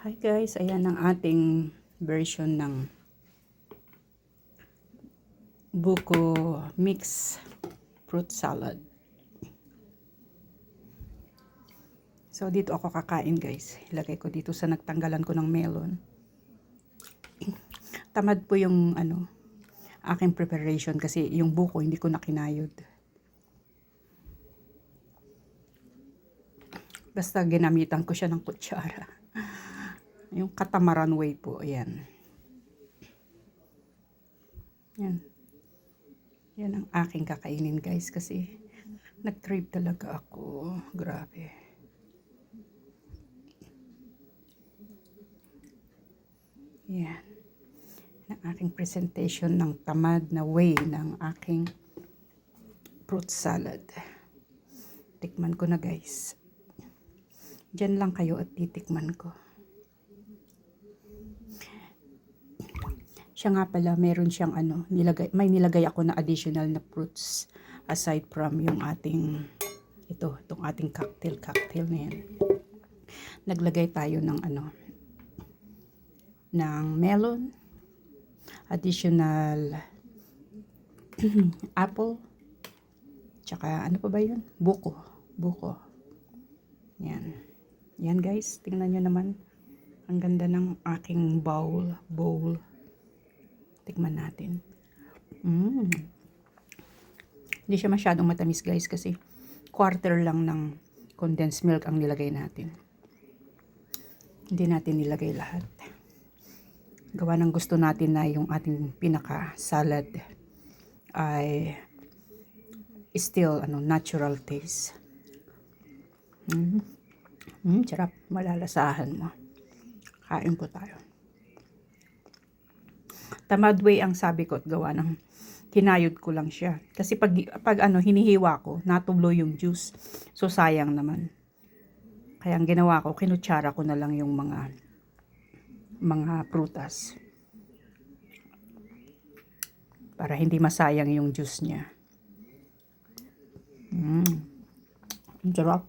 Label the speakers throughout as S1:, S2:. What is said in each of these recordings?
S1: Hi guys, ayan ang ating version ng buko mix fruit salad. So dito ako kakain guys. Ilagay ko dito sa nagtanggalan ko ng melon. Tamad po yung aking preparation kasi yung buko hindi ko nakinayod. Basta ginamitan ko siya ng kutsara. Yung catamaran way po, ayan. Yan. Yan ang aking kakainin guys kasi nag-crave talaga ako. Grabe. Yan. Ang aking presentation ng tamad na way ng aking fruit salad. Tikman ko na guys. Diyan lang kayo at titikman ko. Siya nga pala, meron siyang may nilagay ako na additional na fruits aside from yung ating itong ating cocktail na yan. Naglagay tayo ng ng melon, additional apple, tsaka ano pa ba yun? Buko. Yan. Yan guys, tingnan nyo naman. Ang ganda ng aking bowl. Tikman natin. Hindi siya masyadong matamis guys kasi quarter lang ng condensed milk ang nilagay natin. Hindi natin nilagay lahat. Gawa ng gusto natin na yung ating pinaka salad ay still natural taste. Sarap. Malalasahan mo. Kain po tayo. Tamad way ang sabi ko at gawa ng kinayod ko lang siya. Kasi pag hinihiwa ko, natulo yung juice. So sayang naman. Kaya ang ginawa ko, kinutsara ko na lang yung mga prutas. Para hindi masayang yung juice niya. Ang sarap.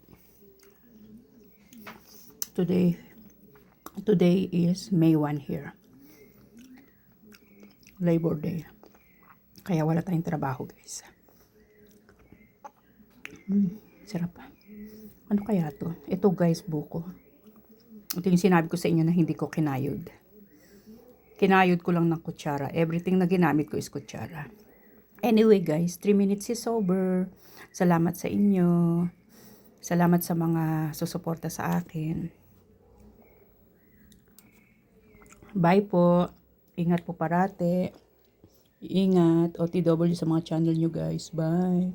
S1: Today is May 1 here. Labor Day. Kaya wala tayong trabaho guys. Sarap. Ano kaya to? Ito guys, buko. Ito yung sinabi ko sa inyo na hindi ko kinayod. Kinayod ko lang ng kutsara. Everything na ginamit ko is kutsara. Anyway guys, 3 minutes is over. Salamat sa inyo. Salamat sa mga susuporta sa akin. Bye po. Ingat po parate. Ingat. OTW sa mga channel nyo guys. Bye.